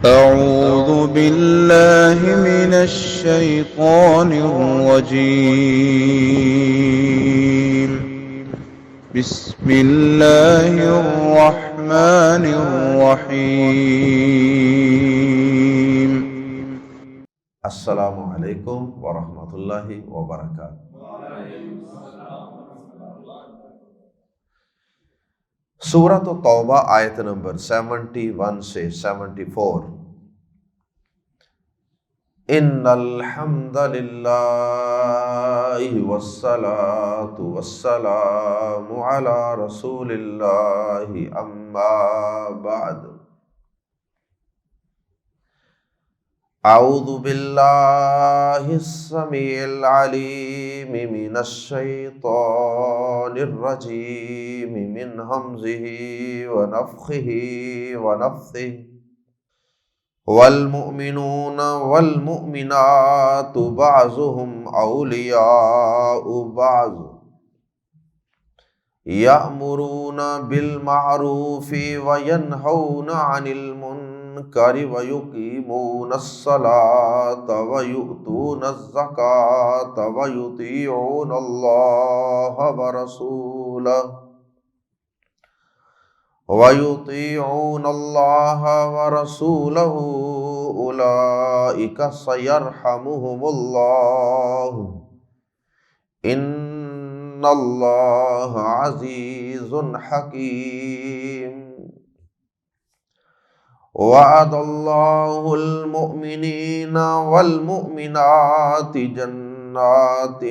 أعوذ بالله من الشيطان الرجيم. بسم الله الرحمن الرحيم. السلام علیکم ورحمۃ اللہ وبرکاتہ۔ سورۃ توبہ آیت نمبر 71 سے 74۔ ان الحمد للہ والصلاة والسلام علی رسول اللہ اما بعد۔ اعوذ باللہ السمیع العلیم من الشیطان الرجیم من ہمزہ ونفخہ ونفثہ۔ والمؤمنون والمؤمنات بعضهم اولیاء بعض یأمرون بالمعروف وینہون عن المنکر ویقیمون الصلاة ویؤتون الزکاة ویطیعون اللہ ورسولہ اولئک سیرحمہم اللہ ان اللہ عزیز حکیم۔ وعد اللہ المؤمنین والمؤمنات جنات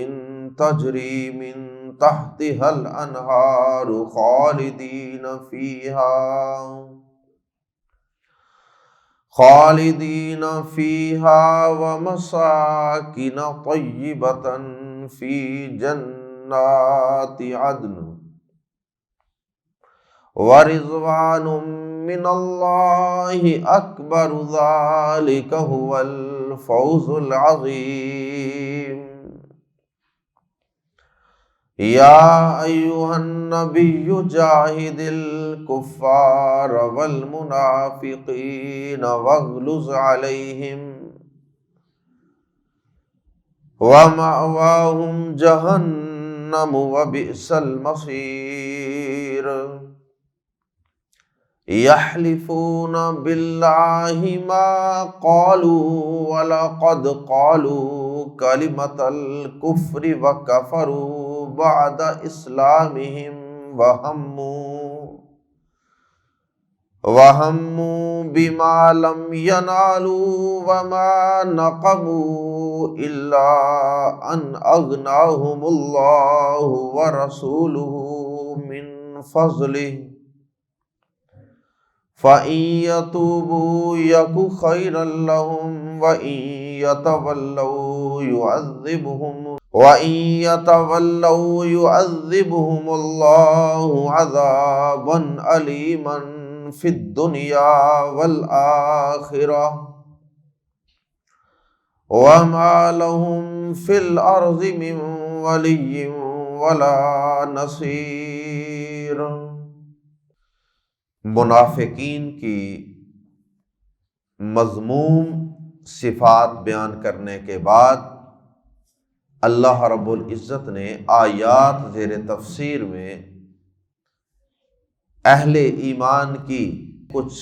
تجری من تحتها الانہار خالدین فیہا ومساکن طیبۃ فی جنات عدن ورضوان من اللہ اکبر ذلک هو الفوز العظیم۔ یا ایہا النبی جاہد الکفار والمنافقین واغلظ علیہم ومأواہم جہنم وبئس المصیر۔ یحلفون باللہ ما قالوا ولقد قالوا کلمۃ الکفر وکفروا بعد اسلامہم وہموا بما لم ینالوا وما نقموا الا ان اغناہم اللہ ورسولہ من فضلہ فَإِن يَتُوبُوا يَكُ خَيْرًا لَّهُمْ وَإِن يَتَوَلَّوْا يُعَذِّبْهُمُ اللَّهُ عَذَابًا أَلِيمًا فِي الدُّنْيَا وَالْآخِرَةِ وَمَا لَهُمْ فِي الْأَرْضِ مِن وَلِيٍّ وَلَا نَصِيرٍ۔ منافقین کی مذموم صفات بیان کرنے کے بعد اللہ رب العزت نے آیات زیر تفسیر میں اہل ایمان کی کچھ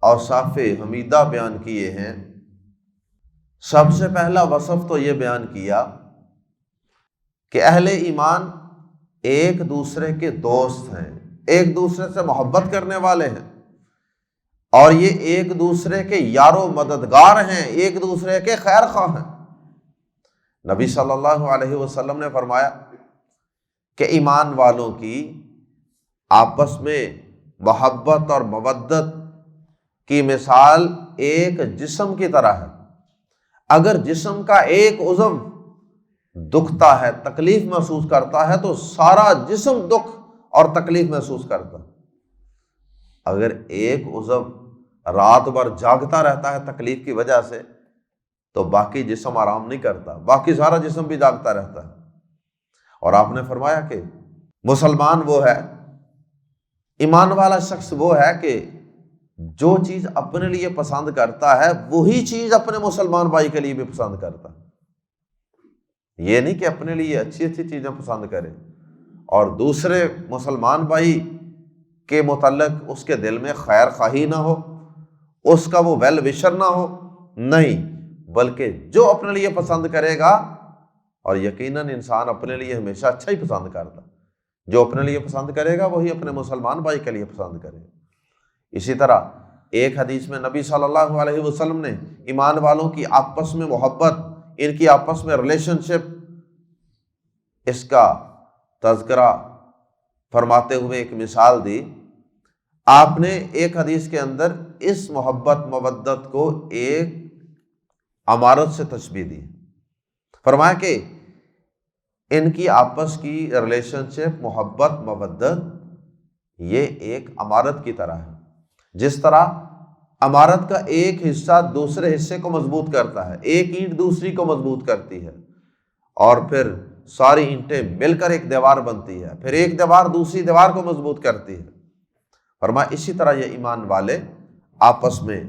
اوصاف حمیدہ بیان کیے ہیں۔ سب سے پہلا وصف تو یہ بیان کیا کہ اہل ایمان ایک دوسرے کے دوست ہیں، ایک دوسرے سے محبت کرنے والے ہیں، اور یہ ایک دوسرے کے یار و مددگار ہیں، ایک دوسرے کے خیر خواہ ہیں۔ نبی صلی اللہ علیہ وسلم نے فرمایا کہ ایمان والوں کی آپس میں محبت اور مودت کی مثال ایک جسم کی طرح ہے۔ اگر جسم کا ایک عضو دکھتا ہے، تکلیف محسوس کرتا ہے، تو سارا جسم دکھ اور تکلیف محسوس کرتا۔ اگر ایک عضو رات بھر جاگتا رہتا ہے تکلیف کی وجہ سے، تو باقی جسم آرام نہیں کرتا، باقی سارا جسم بھی جاگتا رہتا ہے۔ اور آپ نے فرمایا کہ مسلمان وہ ہے، ایمان والا شخص وہ ہے کہ جو چیز اپنے لیے پسند کرتا ہے وہی چیز اپنے مسلمان بھائی کے لیے بھی پسند کرتا ہے۔ یہ نہیں کہ اپنے لیے اچھی اچھی چیزیں پسند کرے اور دوسرے مسلمان بھائی کے متعلق اس کے دل میں خیر خواہی نہ ہو، اس کا وہ ویل وشر نہ ہو، نہیں، بلکہ جو اپنے لیے پسند کرے گا، اور یقیناً انسان اپنے لیے ہمیشہ اچھا ہی پسند کرتا، جو اپنے لیے پسند کرے گا وہی اپنے مسلمان بھائی کے لیے پسند کرے گا۔ اسی طرح ایک حدیث میں نبی صلی اللہ علیہ وسلم نے ایمان والوں کی آپس میں محبت، ان کی آپس میں ریلیشن شپ، اس کا تذکرہ فرماتے ہوئے ایک مثال دی۔ آپ نے ایک حدیث کے اندر اس محبت مودت کو ایک عمارت سے تشبیہ دی، فرمایا کہ ان کی آپس کی ریلیشن شپ، محبت مودت، یہ ایک عمارت کی طرح ہے۔ جس طرح عمارت کا ایک حصہ دوسرے حصے کو مضبوط کرتا ہے، ایک اینٹ دوسری کو مضبوط کرتی ہے، اور پھر ساری اینٹیں مل کر ایک دیوار بنتی ہے، پھر ایک دیوار دوسری دیوار کو مضبوط کرتی ہے۔ فرمایا اسی طرح یہ ایمان والے آپس میں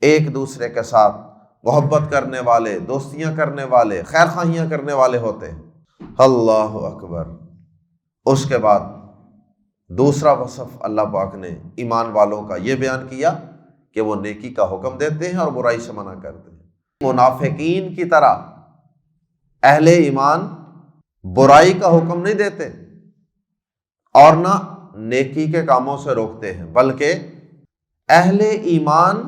ایک دوسرے کے ساتھ محبت کرنے والے، دوستیاں کرنے والے، خیر خواہیاں کرنے والے ہوتے ہیں۔ اللہ اکبر۔ اس کے بعد دوسرا وصف اللہ پاک نے ایمان والوں کا یہ بیان کیا کہ وہ نیکی کا حکم دیتے ہیں اور برائی سے منع کرتے ہیں۔ منافقین کی طرح اہل ایمان برائی کا حکم نہیں دیتے اور نہ نیکی کے کاموں سے روکتے ہیں، بلکہ اہل ایمان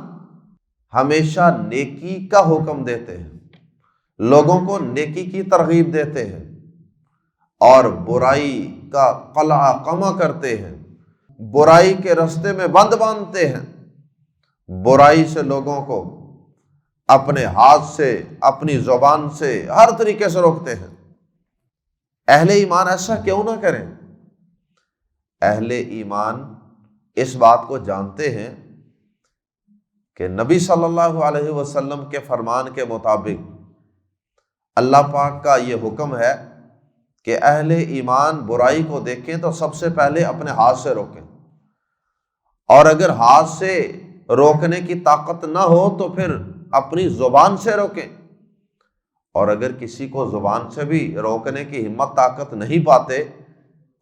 ہمیشہ نیکی کا حکم دیتے ہیں، لوگوں کو نیکی کی ترغیب دیتے ہیں اور برائی کا قلع قمع کرتے ہیں، برائی کے راستے میں بند باندھتے ہیں، برائی سے لوگوں کو اپنے ہاتھ سے، اپنی زبان سے، ہر طریقے سے روکتے ہیں۔ اہل ایمان ایسا کیوں نہ کریں؟ اہل ایمان اس بات کو جانتے ہیں کہ نبی صلی اللہ علیہ وسلم کے فرمان کے مطابق اللہ پاک کا یہ حکم ہے کہ اہل ایمان برائی کو دیکھیں تو سب سے پہلے اپنے ہاتھ سے روکیں، اور اگر ہاتھ سے روکنے کی طاقت نہ ہو تو پھر اپنی زبان سے روکیں، اور اگر کسی کو زبان سے بھی روکنے کی ہمت طاقت نہیں پاتے،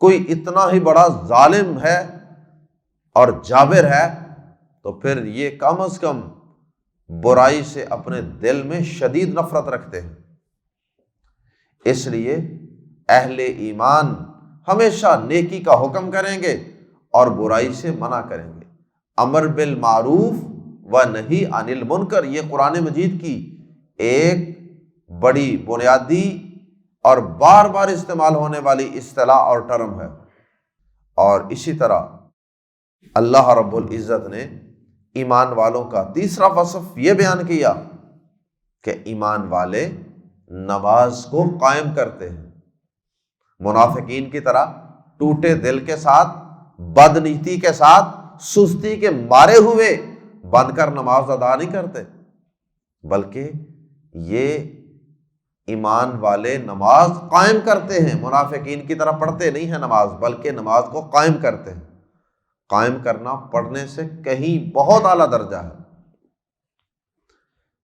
کوئی اتنا ہی بڑا ظالم ہے اور جابر ہے، تو پھر یہ کم از کم برائی سے اپنے دل میں شدید نفرت رکھتے ہیں۔ اس لیے اہل ایمان ہمیشہ نیکی کا حکم کریں گے اور برائی سے منع کریں گے۔ امر بالمعروف و نہی عن المنکر، یہ قرآن مجید کی ایک بڑی بنیادی اور بار بار استعمال ہونے والی اصطلاح اور ٹرم ہے۔ اور اسی طرح اللہ رب العزت نے ایمان والوں کا تیسرا وصف یہ بیان کیا کہ ایمان والے نماز کو قائم کرتے ہیں۔ منافقین کی طرح ٹوٹے دل کے ساتھ، بدنیتی کے ساتھ، سستی کے مارے ہوئے بن کر نماز ادا نہیں کرتے، بلکہ یہ ایمان والے نماز قائم کرتے ہیں۔ منافقین کی طرح پڑھتے نہیں ہیں نماز، بلکہ نماز کو قائم کرتے ہیں۔ قائم کرنا پڑھنے سے کہیں بہت اعلیٰ درجہ ہے۔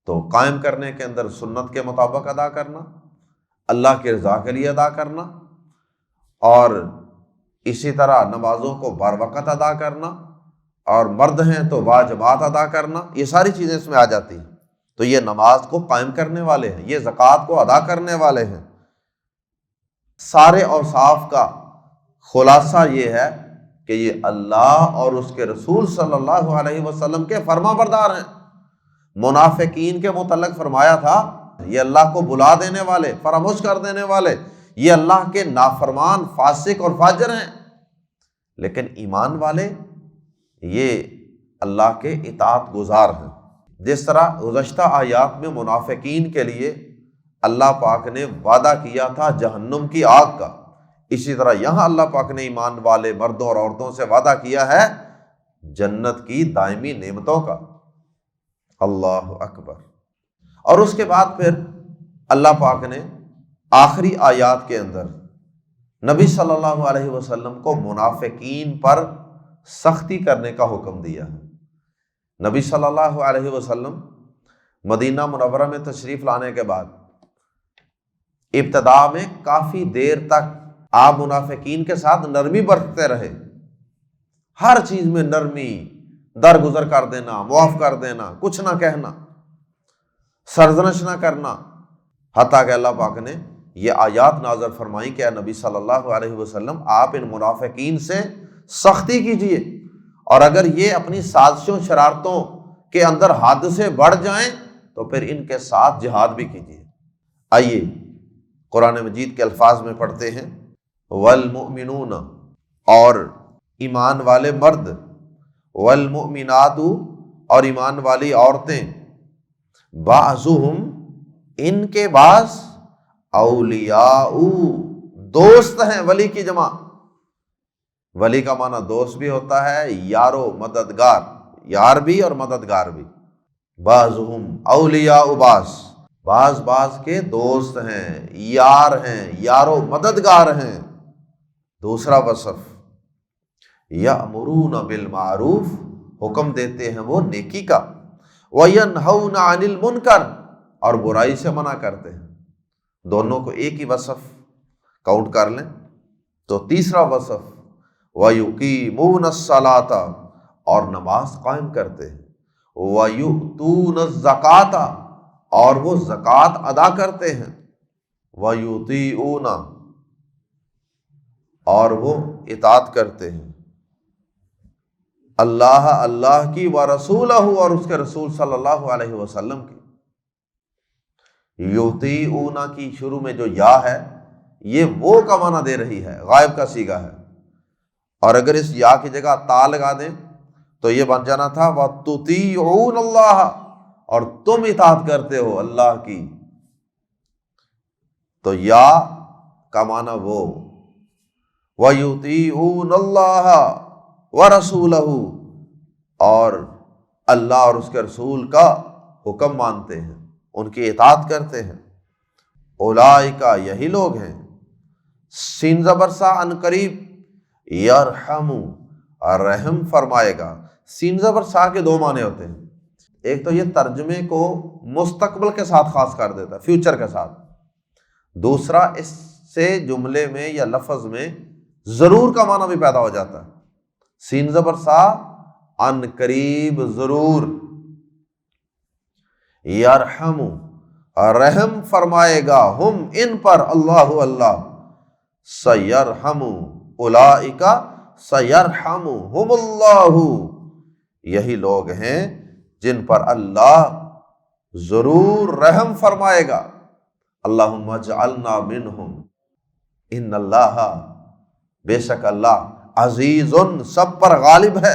تو قائم کرنے کے اندر سنت کے مطابق ادا کرنا، اللہ کی رضا کے لیے ادا کرنا، اور اسی طرح نمازوں کو بر وقت ادا کرنا، اور مرد ہیں تو باجماعت ادا کرنا، یہ ساری چیزیں اس میں آ جاتی ہیں۔ تو یہ نماز کو قائم کرنے والے ہیں، یہ زکوٰۃ کو ادا کرنے والے ہیں۔ سارے اوصاف کا خلاصہ یہ ہے کہ یہ اللہ اور اس کے رسول صلی اللہ علیہ وسلم کے فرما بردار ہیں۔ منافقین کے متعلق فرمایا تھا یہ اللہ کو بلا دینے والے، فراموش کر دینے والے، یہ اللہ کے نافرمان، فاسق اور فاجر ہیں، لیکن ایمان والے یہ اللہ کے اطاعت گزار ہیں۔ جس طرح گزشتہ آیات میں منافقین کے لیے اللہ پاک نے وعدہ کیا تھا جہنم کی آگ کا، اسی طرح یہاں اللہ پاک نے ایمان والے مردوں اور عورتوں سے وعدہ کیا ہے جنت کی دائمی نعمتوں کا۔ اللہ اکبر۔ اور اس کے بعد پھر اللہ پاک نے آخری آیات کے اندر نبی صلی اللہ علیہ وسلم کو منافقین پر سختی کرنے کا حکم دیا ہے نبی صلی اللہ علیہ وسلم مدینہ منورہ میں تشریف لانے کے بعد ابتدا میں کافی دیر تک آپ منافقین کے ساتھ نرمی برتتے رہے، ہر چیز میں نرمی، درگزر کر دینا، معاف کر دینا، کچھ نہ کہنا، سرزنش نہ کرنا، حتیٰ کہ اللہ پاک نے یہ آیات نازل فرمائی کہ اے نبی صلی اللہ علیہ وسلم آپ ان منافقین سے سختی کیجئے، اور اگر یہ اپنی سازشوں شرارتوں کے اندر حد سے بڑھ جائیں تو پھر ان کے ساتھ جہاد بھی کیجئے۔ آئیے قرآن مجید کے الفاظ میں پڑھتے ہیں، والمؤمنون، اور ایمان والے مرد، والمؤمنات، اور ایمان والی عورتیں، بعضهم، ان کے بعض، اولیاء، دوست ہیں، ولی کی جمع، ولی کا معنی دوست بھی ہوتا ہے، یارو، مددگار، یار بھی اور مددگار بھی، بعضهم اولیاء بعض کے دوست ہیں، یار ہیں، یارو مددگار ہیں۔ دوسرا وصف، یأمرون بالمعروف، حکم دیتے ہیں وہ نیکی کا، وینہون عن المنکر، اور برائی سے منع کرتے ہیں۔ دونوں کو ایک ہی وصف کاؤنٹ کر لیں تو تیسرا وصف، ویقیمون الصلاۃ، اور نماز قائم کرتے ہیں، ویؤتون الزکاۃ، اور وہ زکوٰۃ ادا کرتے ہیں، ویطیعون، اور وہ اطاعت کرتے ہیں اللہ کی، ورسولہ، اور اس کے رسول صلی اللہ علیہ وسلم کی۔ یطیعون کی شروع میں جو یا ہے یہ وہ کا معنی دے رہی ہے، غائب کا صیغہ ہے، اور اگر اس یا کی جگہ تا لگا دیں تو یہ بن جانا تھا وَتُطِیعُونَ اللَّهَ، اور تم اطاعت کرتے ہو اللہ کی۔ تو یا کا معنی وہ، وَيُطِیعُونَ اللَّهَ وَرَسُولَهُ، اور اللہ اور اس کے رسول کا حکم مانتے ہیں، ان کی اطاعت کرتے ہیں۔ اولئک، یہی لوگ ہیں، سین زبر سا ان قریب، یرحم، رحم فرمائے گا۔ سین زبر سا کے دو معنی ہوتے ہیں، ایک تو یہ ترجمے کو مستقبل کے ساتھ خاص کر دیتا ہے، فیوچر کے ساتھ، دوسرا اس سے جملے میں یا لفظ میں ضرور کا معنی بھی پیدا ہو جاتا ہے۔ سین زبر سا، ان قریب، ضرور، یرحم، رحم فرمائے گا، ہم، ان پر، اللہ، سیرحم، اولئک سیرحمہم اللہ، یہی لوگ ہیں جن پر اللہ ضرور رحم فرمائے گا۔ اللہم اجعلنا منہم، ان اللہ، بے شک اللہ، عزیز، سب پر غالب ہے،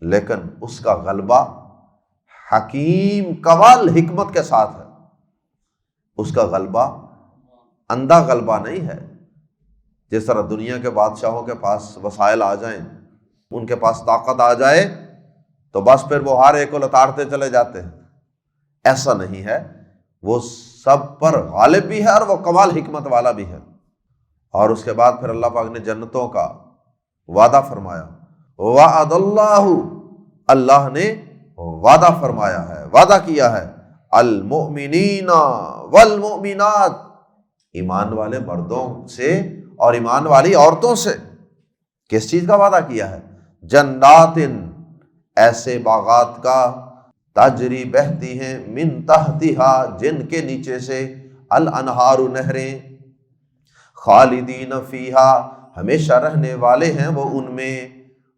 لیکن اس کا غلبہ حکیم، کمال حکمت کے ساتھ ہے۔ اس کا غلبہ اندھا غلبہ نہیں ہے، جس طرح دنیا کے بادشاہوں کے پاس وسائل آ جائیں، ان کے پاس طاقت آ جائے تو بس پھر وہ ہر ایک کو لتاڑتے چلے جاتے ہیں، ایسا نہیں ہے، وہ سب پر غالب بھی ہے اور وہ کمال حکمت والا بھی ہے۔ اور اس کے بعد پھر اللہ پاک نے جنتوں کا وعدہ فرمایا، وعد اللہ، اللہ نے وعدہ فرمایا ہے، وعدہ کیا ہے، المؤمنین والمؤمنات، ایمان والے مردوں سے اور ایمان والی عورتوں سے۔ کس چیز کا وعدہ کیا ہے؟ جنات، ایسے باغات کا، تجری، بہتی ہیں، من تحتہا، جن کے نیچے سے، الانہار، نہریں، خالدین فیہا، ہمیشہ رہنے والے ہیں وہ ان میں،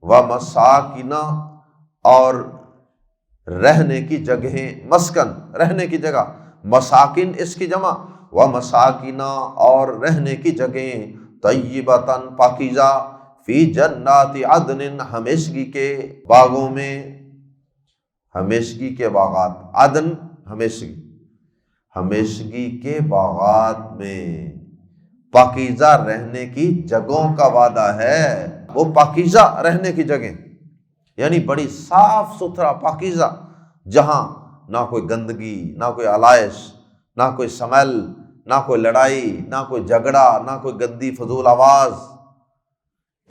ومساکن، اور رہنے کی جگہیں، مسکن، رہنے کی جگہ، مساکن اس کی جمع، ومساکن، اور رہنے کی جگہیں، طیبتاً، پاکیزہ، فی جنات عدن، ہمیشگی کے باغوں میں، ہمیشگی کے باغات، عدن، ہمیشگی، ہمیشگی کے باغات میں، پاکیزہ رہنے کی جگہوں کا وعدہ ہے۔ وہ پاکیزہ رہنے کی جگہ یعنی بڑی صاف ستھرا، پاکیزہ، جہاں نہ کوئی گندگی، نہ کوئی علائش، نہ کوئی سمیل، نہ کوئی لڑائی، نہ کوئی جھگڑا، نہ کوئی گندی فضول آواز،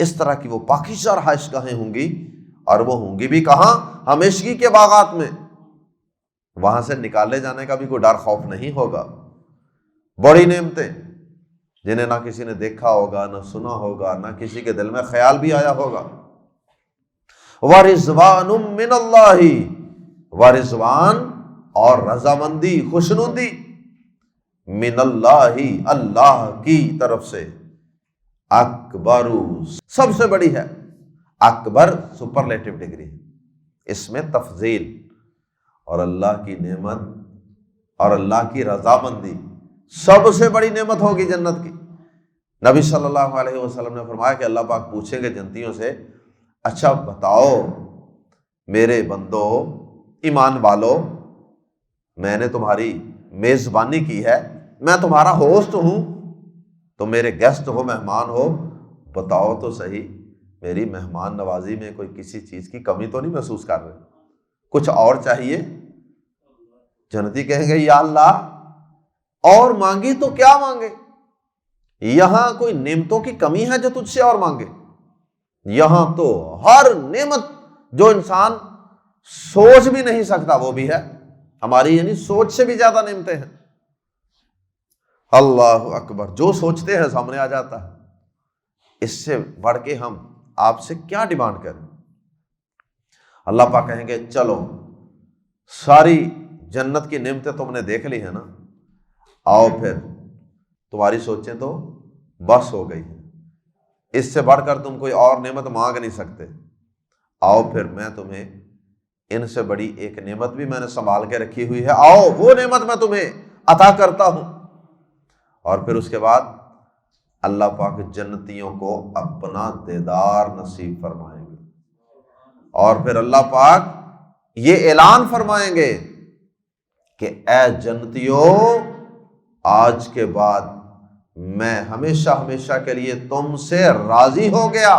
اس طرح کی وہ پاکیزہ رہائش گاہیں ہوں گی۔ اور وہ ہوں گی بھی کہاں؟ ہمیشگی کے باغات میں، وہاں سے نکالے جانے کا بھی کوئی ڈر خوف نہیں ہوگا۔ بڑی نعمتیں جنہیں نہ کسی نے دیکھا ہوگا، نہ سنا ہوگا، نہ کسی کے دل میں خیال بھی آیا ہوگا۔ وَرِضْوَانٌ مِّنَ اللَّهِ، ورضوان اور رضامندی، خوشنودی، من اللہ، اللہ کی طرف سے، اکبر، سب سے بڑی ہے۔ اکبر سپرلیٹو ڈگری ہے، اس میں تفضیل، اور اللہ کی نعمت اور اللہ کی رضامندی سب سے بڑی نعمت ہوگی جنت کی۔ نبی صلی اللہ علیہ وسلم نے فرمایا کہ اللہ پاک پوچھیں گے جنتیوں سے، اچھا بتاؤ میرے بندو، ایمان والو، میں نے تمہاری میزبانی کی ہے، میں تمہارا ہوسٹ ہوں، تم میرے گیسٹ ہو، مہمان ہو، بتاؤ تو صحیح میری مہمان نوازی میں کوئی کسی چیز کی کمی تو نہیں محسوس کر رہے؟ کچھ اور چاہیے؟ جنتی کہیں گے یا اللہ اور مانگی تو کیا مانگے؟ یہاں کوئی نعمتوں کی کمی ہے جو تجھ سے اور مانگے؟ یہاں تو ہر نعمت جو انسان سوچ بھی نہیں سکتا وہ بھی ہے ہماری، یعنی سوچ سے بھی زیادہ نعمتیں ہیں۔ اللہ اکبر، جو سوچتے ہیں سامنے آ جاتا ہے۔ اس سے بڑھ کے ہم آپ سے کیا ڈیمانڈ کریں؟ اللہ پاک کہیں گے چلو ساری جنت کی نعمتیں تم نے دیکھ لی ہے نا، آؤ پھر تمہاری سوچیں تو بس ہو گئی ہیں، اس سے بڑھ کر تم کوئی اور نعمت مانگ نہیں سکتے، آؤ پھر میں تمہیں ان سے بڑی ایک نعمت بھی میں نے سنبھال کے رکھی ہوئی ہے، آؤ وہ نعمت میں تمہیں عطا کرتا ہوں۔ اور پھر اس کے بعد اللہ پاک جنتیوں کو اپنا دیدار نصیب فرمائیں گے، اور پھر اللہ پاک یہ اعلان فرمائیں گے کہ اے جنتیوں، آج کے بعد میں ہمیشہ ہمیشہ کے لیے تم سے راضی ہو گیا،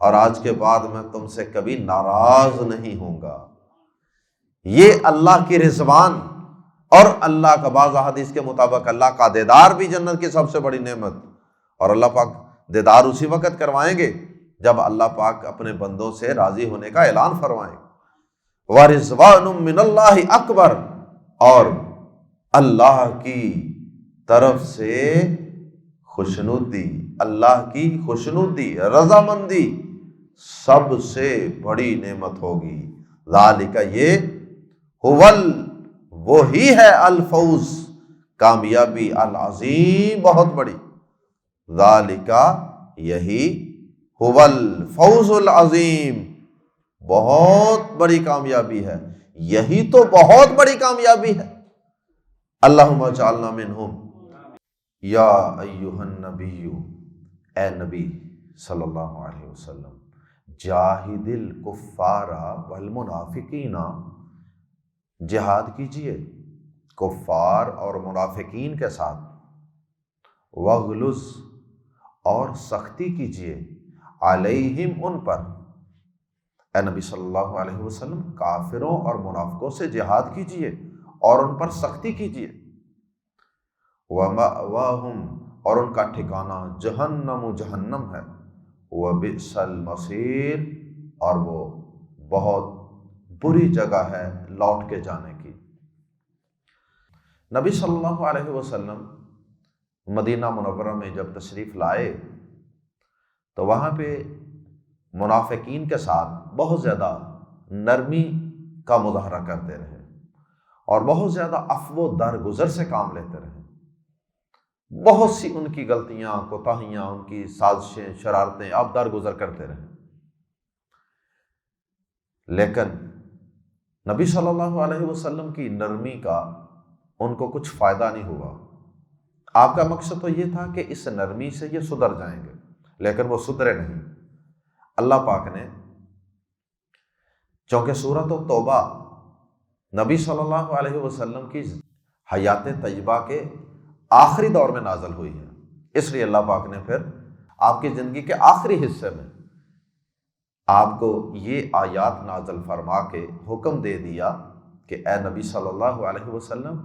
اور آج کے بعد میں تم سے کبھی ناراض نہیں ہوں گا۔ یہ اللہ کی رضوان اور اللہ کا، بعض احادیث کے مطابق اللہ کا دیدار بھی جنت کی سب سے بڑی نعمت، اور اللہ پاک دیدار اسی وقت کروائیں گے جب اللہ پاک اپنے بندوں سے راضی ہونے کا اعلان فرمائیں۔ وَرِضْوَانٌ مِّنَ اللَّهِ اکبر، اور اللہ کی طرف سے خوشنودی، اللہ کی خوشنودی، رضامندی سب سے بڑی نعمت ہوگی۔ ذالک، یہ وہی ہے الفوز، کامیابی، العظیم، بہت بڑی، ذالک، یہی، هو الفوز العظیم، بہت بڑی کامیابی ہے، یہی تو بہت بڑی کامیابی ہے۔ اللہم اجعلنا منہم۔ یا ایہا النبی، اے نبی صلی اللہ علیہ وسلم، جاہد الکفار والمنافقین، جہاد کیجئے کفار اور منافقین کے ساتھ، وغلظ، اور سختی کیجئے، علیہم، ان پر، اے نبی صلی اللہ علیہ وسلم کافروں اور منافقوں سے جہاد کیجئے اور ان پر سختی کیجئے، وَمَأْوَاهُمْ، اور ان کا ٹھکانہ جہنم، جہنم ہے، وَبِئْسَ الْمَصِيرُ، اور وہ بہت بری جگہ ہے لوٹ کے جانے کی۔ نبی صلی اللہ علیہ وسلم مدینہ منورہ میں جب تشریف لائے تو وہاں پہ منافقین کے ساتھ بہت زیادہ نرمی کا مظاہرہ کرتے رہے، اور بہت زیادہ عفو و درگزر سے کام لیتے رہے۔ بہت سی ان کی غلطیاں، کوتاہیاں، ان کی سازشیں، شرارتیں آپ درگزر کرتے رہے، لیکن نبی صلی اللہ علیہ وسلم کی نرمی کا ان کو کچھ فائدہ نہیں ہوا۔ آپ کا مقصد تو یہ تھا کہ اس نرمی سے یہ سدھر جائیں گے، لیکن وہ سدھرے نہیں۔ اللہ پاک نے، چونکہ سورۃ التوبہ نبی صلی اللہ علیہ وسلم کی حیات طیبہ کے آخری دور میں نازل ہوئی ہے، اس لیے اللہ پاک نے پھر آپ کی زندگی کے آخری حصے میں آپ کو یہ آیات نازل فرما کے حکم دے دیا کہ اے نبی صلی اللہ علیہ وسلم،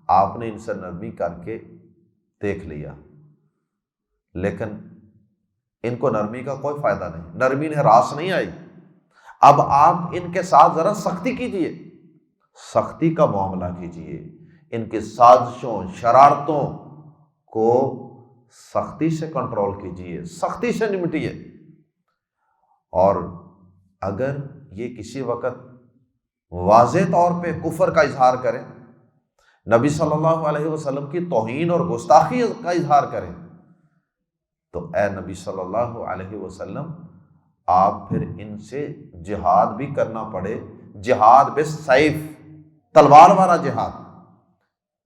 آپ نے ان سے نرمی کر کے دیکھ لیا، لیکن ان کو نرمی کا کوئی فائدہ نہیں، نرمی نے راس نہیں آئی۔ اب آپ ان کے ساتھ ذرا سختی کیجئے، سختی کا معاملہ کیجئے، ان کی سازشوں شرارتوں کو سختی سے کنٹرول کیجئے، سختی سے نمٹیے۔ اور اگر یہ کسی وقت واضح طور پہ کفر کا اظہار کریں، نبی صلی اللہ علیہ وسلم کی توہین اور گستاخی کا اظہار کریں، تو اے نبی صلی اللہ علیہ وسلم آپ پھر ان سے جہاد بھی کرنا پڑے، جہاد بالسیف، تلوار والا جہاد،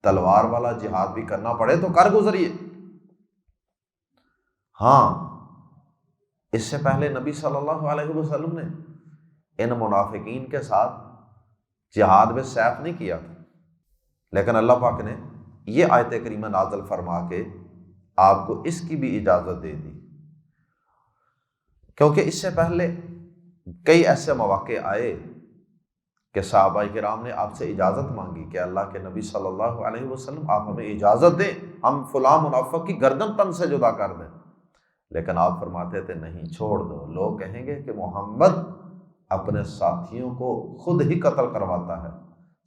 تلوار والا جہاد بھی کرنا پڑے تو کر گزریے۔ ہاں، اس سے پہلے نبی صلی اللہ علیہ وسلم نے ان منافقین کے ساتھ جہاد بالسیف نہیں کیا تھا، لیکن اللہ پاک نے یہ آیت کریمہ نازل فرما کے آپ کو اس کی بھی اجازت دے دی، کیونکہ اس سے پہلے کئی ایسے مواقع آئے کہ صحابہ کرام نے آپ سے اجازت مانگی کہ اللہ کے نبی صلی اللہ علیہ وسلم آپ ہمیں اجازت دیں، ہم فلاں منافق کی گردن تن سے جدا کر دیں، لیکن آپ فرماتے تھے نہیں، چھوڑ دو، لوگ کہیں گے کہ محمد اپنے ساتھیوں کو خود ہی قتل کرواتا ہے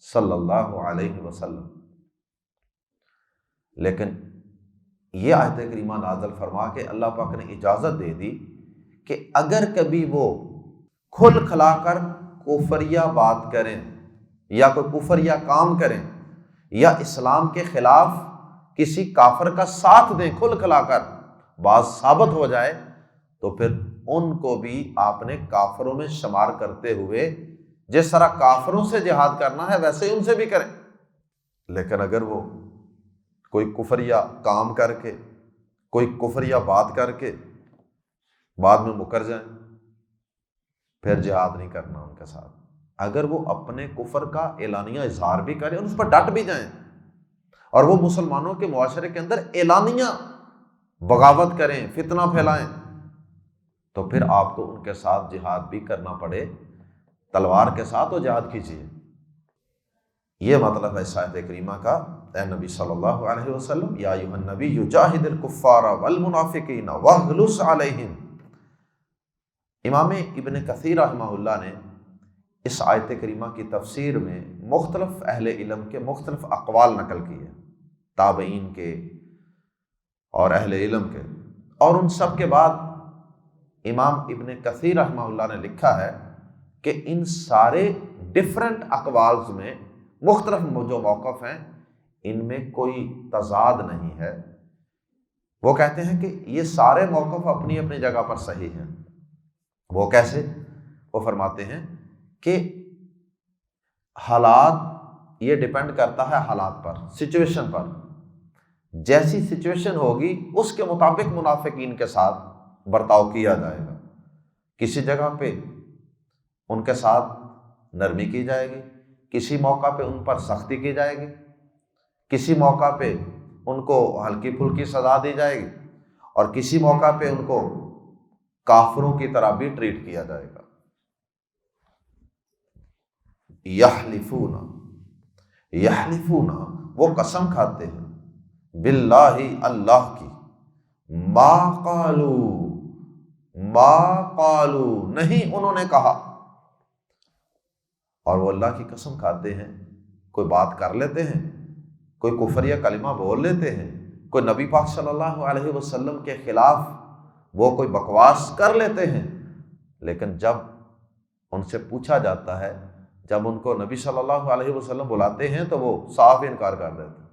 صلی اللہ علیہ وسلم۔ لیکن یہ آیت کریمہ نازل فرما کے اللہ پاک نے اجازت دے دی کہ اگر کبھی وہ کھل کھلا کر کفریہ بات کریں یا کوئی کفریہ کام کریں یا اسلام کے خلاف کسی کافر کا ساتھ دیں، کھل کھلا کر بات ثابت ہو جائے، تو پھر ان کو بھی آپ نے کافروں میں شمار کرتے ہوئے جس طرح کافروں سے جہاد کرنا ہے ویسے ان سے بھی کریں۔ لیکن اگر وہ کوئی کفریہ کام کر کے، کوئی کفریہ بات کر کے بعد میں مکر جائیں، پھر جہاد نہیں کرنا ان کے ساتھ۔ اگر وہ اپنے کفر کا اعلانیہ اظہار بھی کریں اور اس پر ڈٹ بھی جائیں اور وہ مسلمانوں کے معاشرے کے اندر اعلانیہ بغاوت کریں، فتنہ پھیلائیں، تو پھر آپ کو ان کے ساتھ جہاد بھی کرنا پڑے، تلوار کے ساتھ وہ جہاد کیجیے۔ یہ مطلب ہے اس آیت کریمہ کا، اے نبی صلی اللہ علیہ وسلم، یا ایھا النبی جاہد الکفار والمنافقین واغلظ علیہم۔ امام ابن کثیر رحمہ اللہ نے اس آیت کریمہ کی تفسیر میں مختلف اہل علم کے مختلف اقوال نقل کیے، تابعین کے اور اہل علم کے، اور ان سب کے بعد امام ابن کثیر رحمہ اللہ نے لکھا ہے کہ ان سارے ڈفرنٹ اقوالز میں مختلف جو موقف ہیں ان میں کوئی تضاد نہیں ہے۔ وہ کہتے ہیں کہ یہ سارے موقف اپنی اپنی جگہ پر صحیح ہیں۔ وہ کیسے؟ وہ فرماتے ہیں کہ حالات، یہ ڈیپینڈ کرتا ہے حالات پر، سچویشن پر، جیسی سچویشن ہوگی اس کے مطابق منافقین کے ساتھ برتاؤ کیا جائے گا۔ کسی جگہ پہ ان کے ساتھ نرمی کی جائے گی، کسی موقع پہ ان پر سختی کی جائے گی، کسی موقع پہ ان کو ہلکی پھلکی سزا دی جائے گی، اور کسی موقع پہ ان کو کافروں کی طرح بھی ٹریٹ کیا جائے گا۔ یحلفون وہ قسم کھاتے ہیں، باللہ اللہ کی، ما قالو نہیں انہوں نے کہا، اور وہ اللہ کی قسم کھاتے ہیں، کوئی بات کر لیتے ہیں، کوئی کفر یا کلمہ بول لیتے ہیں، کوئی نبی پاک صلی اللہ علیہ وسلم کے خلاف وہ کوئی بکواس کر لیتے ہیں، لیکن جب ان سے پوچھا جاتا ہے، جب ان کو نبی صلی اللہ علیہ وسلم بلاتے ہیں تو وہ صاف انکار کر دیتے ہیں،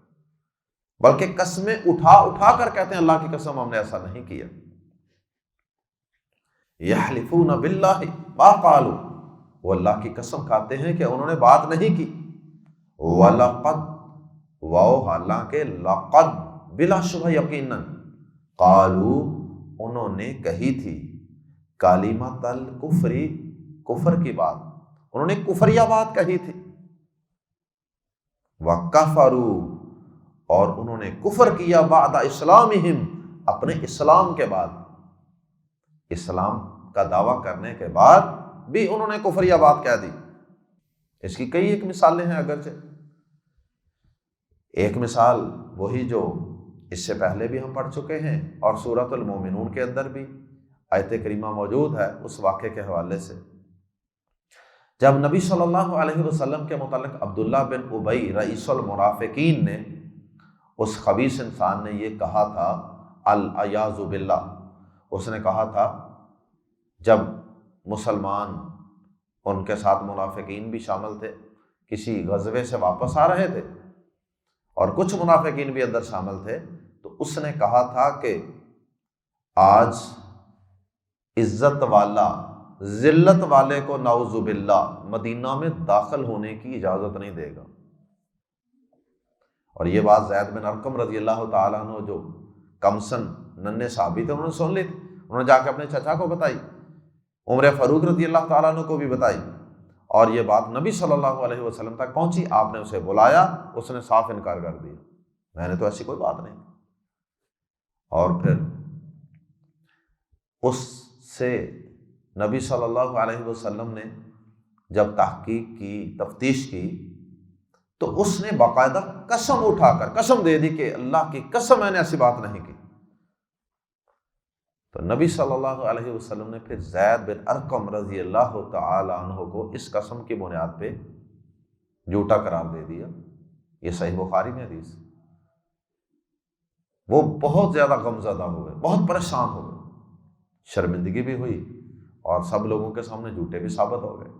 بلکہ قسمیں اٹھا اٹھا کر کہتے ہیں اللہ کی قسم ہم نے ایسا نہیں کیا۔ یحلفون باللہ ما قالوا، وہ اللہ کی قسم کھاتے ہیں کہ انہوں نے بات نہیں کی، وَلَقَدْ، واو حالانکہ، لقد بلا شبہ یقیناً، قالوا انہوں نے کہی تھی، کلمۃ الکفر، کفر کی بات، انہوں نے کفریہ بات کہی تھی، وَكَفَرُوا، اور انہوں نے کفر کیا، بعد اسلامہم، اپنے اسلام کے بعد، اسلام کا دعویٰ کرنے کے بعد بھی انہوں نے کفریہ بات کہہ دی۔ اس کی کئی ایک مثالیں ہیں، اگرچہ ایک مثال وہی جو اس سے پہلے بھی ہم پڑھ چکے ہیں اور سورۃ المومنون کے اندر بھی آیت کریمہ موجود ہے اس واقعے کے حوالے سے، جب نبی صلی اللہ علیہ وسلم کے متعلق عبداللہ بن ابی رئیس المنافقین نے، اس خبیث انسان نے یہ کہا تھا، العیاذ باللہ، اس نے کہا تھا جب مسلمان، ان کے ساتھ منافقین بھی شامل تھے، کسی غزوے سے واپس آ رہے تھے اور کچھ منافقین بھی اندر شامل تھے، تو اس نے کہا تھا کہ آج عزت والا ذلت والے کو نعوذ باللہ مدینہ میں داخل ہونے کی اجازت نہیں دے گا۔ اور یہ بات زید بن ارقم رضی اللہ تعالیٰ عنہ جو کمسن ننھے صحابی تھے، انہوں نے سن لی تھی، انہوں نے جا کے اپنے چچا کو بتائی، عمر فاروق رضی اللہ تعالیٰ عنہ کو بھی بتائی، اور یہ بات نبی صلی اللہ علیہ وسلم تک پہنچی۔ آپ نے اسے بلایا، اس نے صاف انکار کر دیا، میں نے تو ایسی کوئی بات نہیں۔ اور پھر اس سے نبی صلی اللہ علیہ وسلم نے جب تحقیق کی، تفتیش کی، تو اس نے باقاعدہ قسم اٹھا کر قسم دے دی کہ اللہ کی قسم میں نے ایسی بات نہیں کی۔ تو نبی صلی اللہ علیہ وسلم نے پھر زید بن ارقم رضی اللہ تعالی عنہ کو اس قسم کی بنیاد پہ جھوٹا قرار دے دیا۔ یہ صحیح بخاری میں حدیث۔ وہ بہت زیادہ غمزدہ ہو گئے، بہت پریشان ہو گئے، شرمندگی بھی ہوئی اور سب لوگوں کے سامنے جھوٹے بھی ثابت ہو گئے۔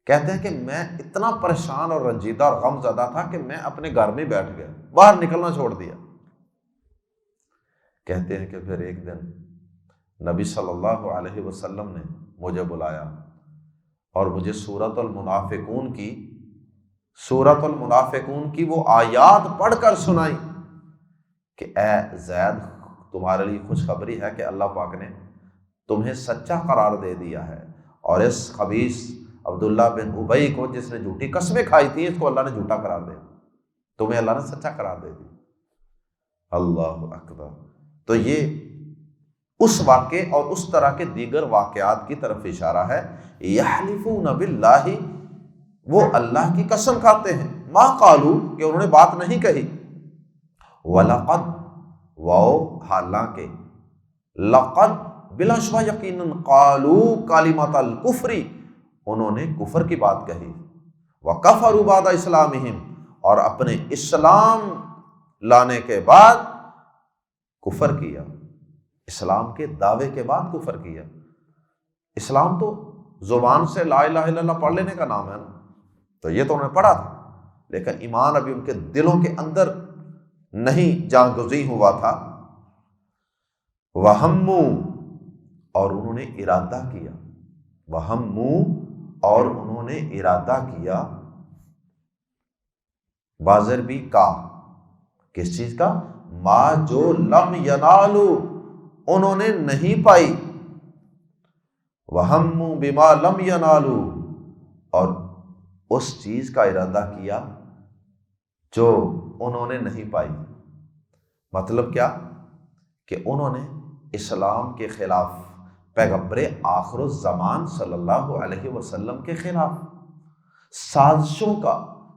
کہتے ہیں کہ میں اتنا پریشان اور رنجیدہ اور غم زدہ تھا کہ میں اپنے گھر میں بیٹھ گیا، باہر نکلنا چھوڑ دیا۔ کہتے ہیں کہ پھر ایک دن نبی صلی اللہ علیہ وسلم نے مجھے بلایا اور مجھے سورۃ المنافقون کی وہ آیات پڑھ کر سنائی کہ اے زید، تمہارے لیے خوشخبری ہے کہ اللہ پاک نے تمہیں سچا قرار دے دیا ہے، اور اس خبیث عبداللہ بن ابی کو، جس نے جھوٹی قسمیں کھائی تھی، اس کو اللہ نے جھوٹا قرار دیا، تمہیں اللہ نے سچا قرار دے دیا۔ اللہ اکبر۔ تو یہ اس واقعے اور اس طرح کے دیگر واقعات کی طرف اشارہ ہے۔ یحلفون باللہ، وہ اللہ کی قسم کھاتے ہیں، ما قالو، کہ انہوں نے بات نہیں کہی، وَلَقَدْ، حالانکہ، لقد، بلا شبہ یقیناً، قالو کلمۃ الکفر، انہوں نے کفر کی بات کہی، وَكَفَرُوا بَعْدَ اسلامہم، اور اپنے اسلام لانے کے بعد کفر کیا، اسلام کے دعوے کے بعد کفر کیا۔ اسلام تو زبان سے لا الہ الا اللہ پڑھ لینے کا نام ہے نا، تو یہ تو انہوں نے پڑھا تھا، لیکن ایمان ابھی ان کے دلوں کے اندر نہیں جاگزیں ہوا تھا۔ وَهَمُّوا، اور انہوں نے ارادہ کیا، وَهَمُّوا، اور انہوں نے ارادہ کیا، بازر بھی کا، کس چیز کا؟ ما جو لم ینالو، انہوں نے نہیں پائی، وَهَمُّوا بِمَا لَمْ يَنَالُوا، اور اس چیز کا ارادہ کیا جو انہوں نے نہیں پائی۔ مطلب کیا؟ کہ انہوں نے اسلام کے خلاف، پیغمبر آخر الزمان صلی اللہ علیہ وسلم کے خلاف سازشوں کا،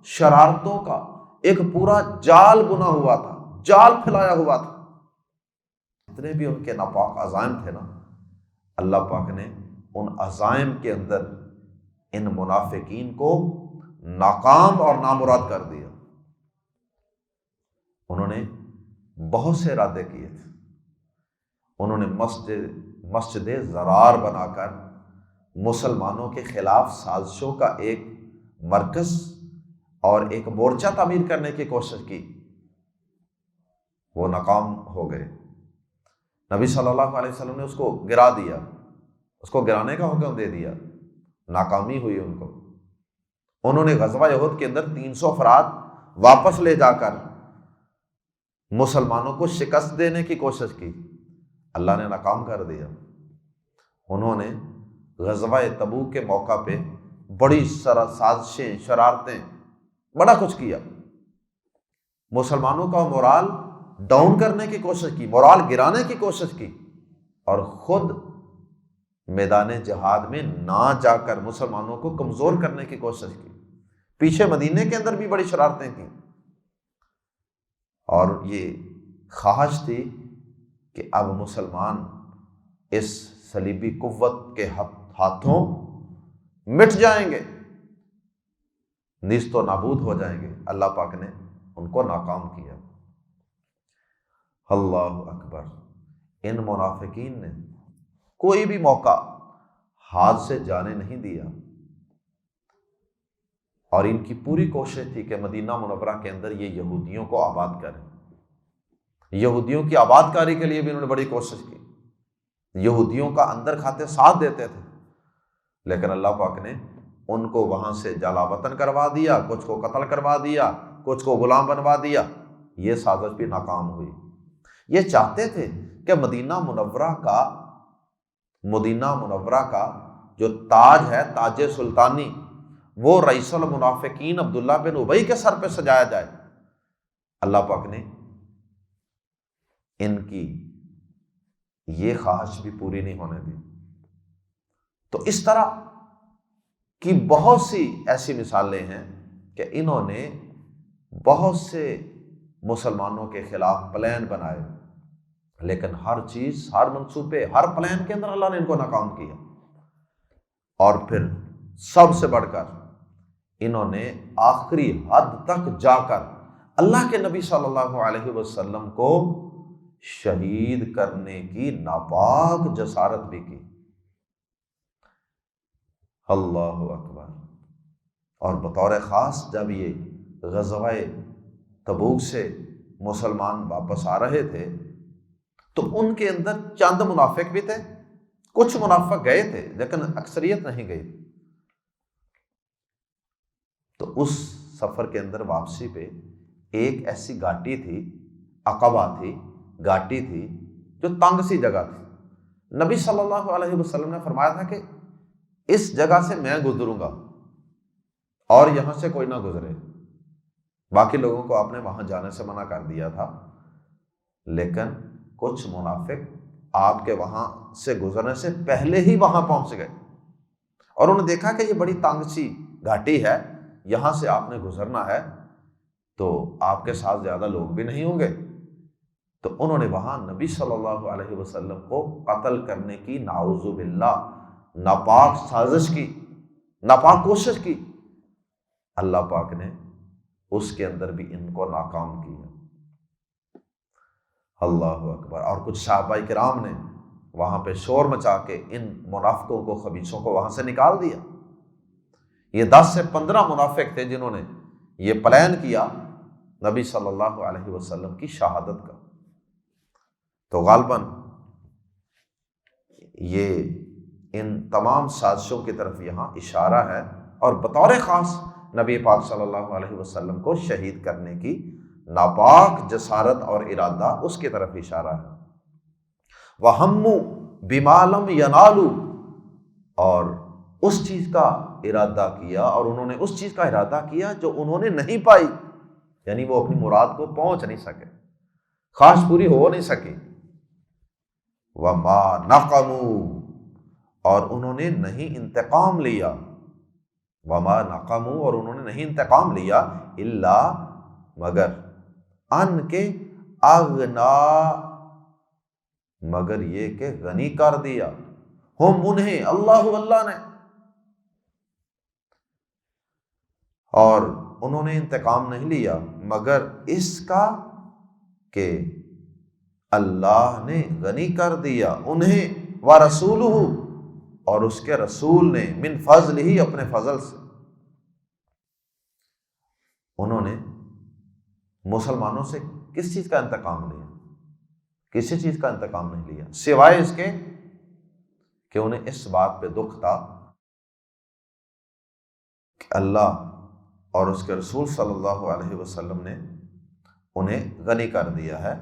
شرارتوں کا ایک پورا جال بنا ہوا تھا، جال پھیلایا ہوا تھا۔ جتنے بھی ان کے ناپاک عزائم تھے نا، اللہ پاک نے ان عزائم کے اندر ان منافقین کو ناکام اور نامراد کر دیا۔ انہوں نے بہت سے ارادے کیے تھے، انہوں نے مسجد زرار بنا کر مسلمانوں کے خلاف سازشوں کا ایک مرکز اور ایک مورچہ تعمیر کرنے کی کوشش کی، وہ ناکام ہو گئے۔ نبی صلی اللہ علیہ وسلم نے اس کو گرا دیا، اس کو گرانے کا حکم دے دیا، ناکامی ہوئی ان کو۔ انہوں نے غزوہ احد کے اندر 300 افراد واپس لے جا کر مسلمانوں کو شکست دینے کی کوشش کی، اللہ نے ناکام کر دیا۔ انہوں نے غزوہ تبوک کے موقع پہ بڑی سازشیں، شرارتیں، بڑا کچھ کیا، مسلمانوں کا مورال ڈاؤن کرنے کی کوشش کی، مورال گرانے کی کوشش کی، اور خود میدان جہاد میں نہ جا کر مسلمانوں کو کمزور کرنے کی کوشش کی۔ پیچھے مدینے کے اندر بھی بڑی شرارتیں کی، اور یہ خواہش تھی کہ اب مسلمان اس صلیبی قوت کے ہاتھوں مٹ جائیں گے، نیست و نابود ہو جائیں گے۔ اللہ پاک نے ان کو ناکام کیا۔ اللہ اکبر۔ ان منافقین نے کوئی بھی موقع ہاتھ سے جانے نہیں دیا، اور ان کی پوری کوشش تھی کہ مدینہ منورہ کے اندر یہ یہودیوں کو آباد کریں۔ یہودیوں کی آباد کاری کے لیے بھی انہوں نے بڑی کوشش کی، یہودیوں کا اندر کھاتے ساتھ دیتے تھے، لیکن اللہ پاک نے ان کو وہاں سے جلا وطن کروا دیا، کچھ کو قتل کروا دیا، کچھ کو غلام بنوا دیا۔ یہ سازش بھی ناکام ہوئی۔ یہ چاہتے تھے کہ مدینہ منورہ کا جو تاج ہے، تاج سلطانی، وہ رئیس المنافقین عبداللہ بن ابی کے سر پہ سجایا جائے۔ اللہ پاک نے ان کی یہ خواہش بھی پوری نہیں ہونے دی۔ تو اس طرح کی بہت سی ایسی مثالیں ہیں کہ انہوں نے بہت سے مسلمانوں کے خلاف پلان بنائے، لیکن ہر چیز، ہر منصوبے، ہر پلان کے اندر اللہ نے ان کو ناکام کیا۔ اور پھر سب سے بڑھ کر انہوں نے آخری حد تک جا کر اللہ کے نبی صلی اللہ علیہ وسلم کو شہید کرنے کی ناپاک جسارت بھی کی۔ اللہ اکبر۔ اور بطور خاص جب یہ غزوہ تبوک سے مسلمان واپس آ رہے تھے تو ان کے اندر چند منافق بھی تھے، کچھ منافق گئے تھے لیکن اکثریت نہیں گئی تھی۔ تو اس سفر کے اندر واپسی پہ ایک ایسی گھاٹی تھی، عقبہ تھی، گھاٹی تھی جو تنگ سی جگہ تھی۔ نبی صلی اللہ علیہ وسلم نے فرمایا تھا کہ اس جگہ سے میں گزروں گا اور یہاں سے کوئی نہ گزرے۔ باقی لوگوں کو آپ نے وہاں جانے سے منع کر دیا تھا، لیکن کچھ منافق آپ کے وہاں سے گزرنے سے پہلے ہی وہاں پہنچ گئے، اور انہوں نے دیکھا کہ یہ بڑی تنگ سی گھاٹی ہے، یہاں سے آپ نے گزرنا ہے تو آپ کے ساتھ زیادہ لوگ بھی نہیں ہوں گے۔ تو انہوں نے وہاں نبی صلی اللہ علیہ وسلم کو قتل کرنے کی نعوذ باللہ ناپاک سازش کی، ناپاک کوشش کی۔ اللہ پاک نے اس کے اندر بھی ان کو ناکام کیا۔ اللہ اکبر۔ اور کچھ صحابہ کرام نے وہاں پہ شور مچا کے ان منافقوں کو، خبیثوں کو وہاں سے نکال دیا۔ یہ 10 سے 15 منافق تھے جنہوں نے یہ پلان کیا نبی صلی اللہ علیہ وسلم کی شہادت کا۔ تو غالباً یہ ان تمام سازشوں کی طرف یہاں اشارہ ہے، اور بطور خاص نبی پاک صلی اللہ علیہ وسلم کو شہید کرنے کی ناپاک جسارت اور ارادہ، اس کی طرف اشارہ ہے۔ وَهَمُّوا بِمَا لَمْ يَنَالُوا، اور اس چیز کا ارادہ کیا، اور انہوں نے اس چیز کا ارادہ کیا جو انہوں نے نہیں پائی، یعنی وہ اپنی مراد کو پہنچ نہیں سکے، خواہش پوری ہو نہیں سکی۔ وَمَا نَقَمُوا، اور انہوں نے نہیں انتقام لیا، وَمَا نَقَمُوا، اور انہوں نے نہیں انتقام لیا، الا، مگر، ان کے اغنا، مگر یہ کہ غنی کر دیا، ہم انہیں، اللہ نے، اور انہوں نے انتقام نہیں لیا مگر اس کا کہ اللہ نے غنی کر دیا انہیں، وَرَسُولُهُ، اور اس کے رسول نے، من فضل ہی، اپنے فضل سے۔ انہوں نے مسلمانوں سے کس چیز کا انتقام لیا؟ کسی چیز کا انتقام نہیں لیا، سوائے اس کے کہ انہیں اس بات پہ دکھ تھا کہ اللہ اور اس کے رسول صلی اللہ علیہ وسلم نے انہیں غنی کر دیا ہے۔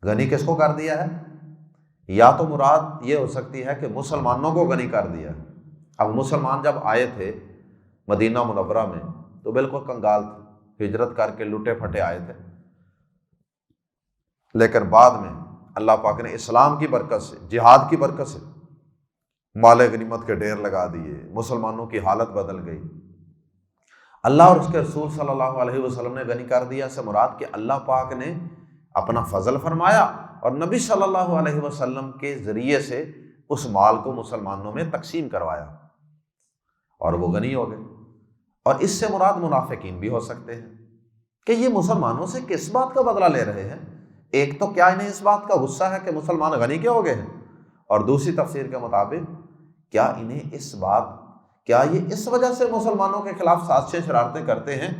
غنی کس کو کر دیا ہے؟ یا تو مراد یہ ہو سکتی ہے کہ مسلمانوں کو غنی کر دیا ہے۔ اب مسلمان جب آئے تھے مدینہ منورہ میں تو بالکل کنگال تھے، ہجرت کر کے لٹے پھٹے آئے تھے، لیکن بعد میں اللہ پاک نے اسلام کی برکت سے، جہاد کی برکت سے مال غنیمت کے ڈھیر لگا دیے، مسلمانوں کی حالت بدل گئی۔ اللہ اور اس کے رسول صلی اللہ علیہ وسلم نے غنی کر دیا سے مراد کہ اللہ پاک نے اپنا فضل فرمایا اور نبی صلی اللہ علیہ وسلم کے ذریعے سے اس مال کو مسلمانوں میں تقسیم کروایا اور وہ غنی ہو گئے۔ اور اس سے مراد منافقین بھی ہو سکتے ہیں کہ یہ مسلمانوں سے کس بات کا بدلہ لے رہے ہیں؟ ایک تو کیا انہیں اس بات کا غصہ ہے کہ مسلمان غنی کیوں ہو گئے ہیں، اور دوسری تفسیر کے مطابق کیا یہ اس وجہ سے مسلمانوں کے خلاف سازشیں شرارتیں کرتے ہیں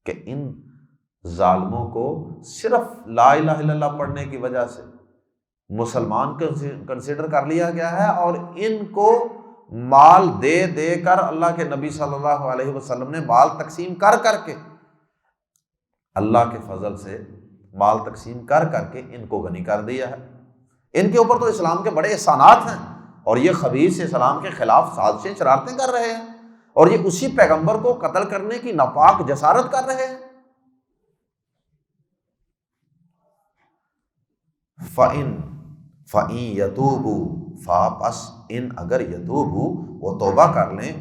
کہ ان ظالموں کو صرف لا الہ الا اللہ پڑھنے کی وجہ سے مسلمان کنسیڈر کر لیا گیا ہے، اور ان کو مال دے دے کر اللہ کے نبی صلی اللہ علیہ وسلم نے مال تقسیم کر کے اللہ کے فضل سے مال تقسیم کر کے ان کو غنی کر دیا ہے۔ ان کے اوپر تو اسلام کے بڑے احسانات ہیں، اور یہ خبیث اسلام کے خلاف سازشیں شرارتیں کر رہے ہیں، اور یہ اسی پیغمبر کو قتل کرنے کی ناپاک جسارت کر رہے ہیں۔ فَإِن يَتُوبُوا پس ان اگر یتوبو وہ توبہ کر لیں،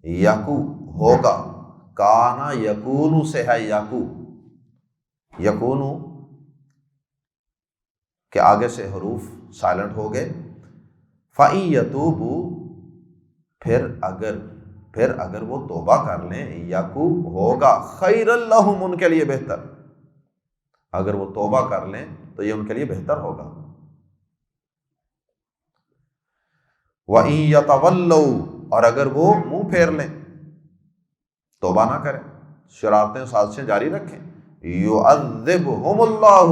یکو ہوگا، کانا یکونو سے ہے یکونو کے آگے سے حروف سائلنٹ ہو گئے۔ فَإِن يَتُوبُوا پھر اگر وہ توبہ کر لیں، یکو ہوگا خیرا لہم ان کے لیے بہتر، اگر وہ توبہ کر لیں تو یہ ان کے لیے بہتر ہوگا۔ وَإِن يَتَوَلَّوْا اور اگر وہ منہ پھیر لیں، توبہ نہ کریں، شرارتیں سازشیں جاری رکھیں، يُعَذِّبْهُمُ اللَّهُ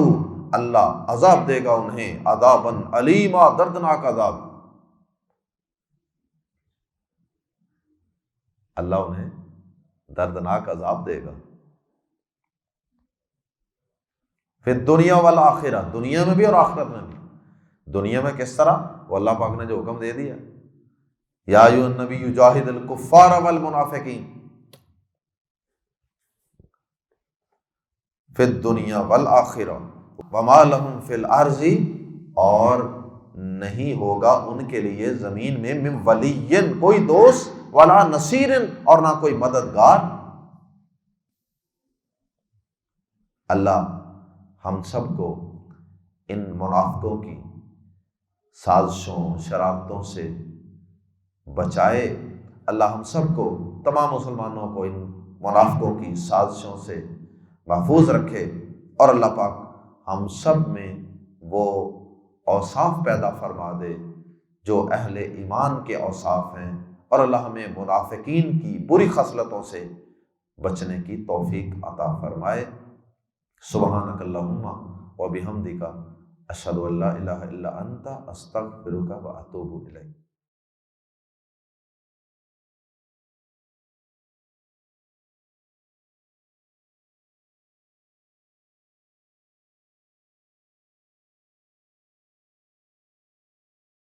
اللہ عذاب دے گا انہیں، عذابًا علیما دردناک عذاب، اللہ انہیں دردناک عذاب دے گا۔ پھر دنیا والآخرہ، دنیا میں بھی اور آخرت میں بھی۔ دنیا میں کس طرح؟ وہ اللہ پاک نے جو حکم دے دیا، یا ایھا النبی جاہد الکفار والمنافقین فی الدنیا والآخرہ وما لہم فی الارض اور نہیں ہوگا ان کے لیے زمین میں من ولی کوئی دوست ولا نصیر اور نہ کوئی مددگار۔ اللہ ہم سب کو ان منافقوں کی سازشوں شرارتوں سے بچائے، اللہ ہم سب کو تمام مسلمانوں کو ان منافقوں کی سازشوں سے محفوظ رکھے، اور اللہ پاک ہم سب میں وہ اوصاف پیدا فرما دے جو اہل ایمان کے اوصاف ہیں، اور اللہ ہمیں منافقین کی بری خصلتوں سے بچنے کی توفیق عطا فرمائے۔ سبحانک اللہم و بحمدک اشہد ان لا الہ الا انت استغفرک و اتوب الیک۔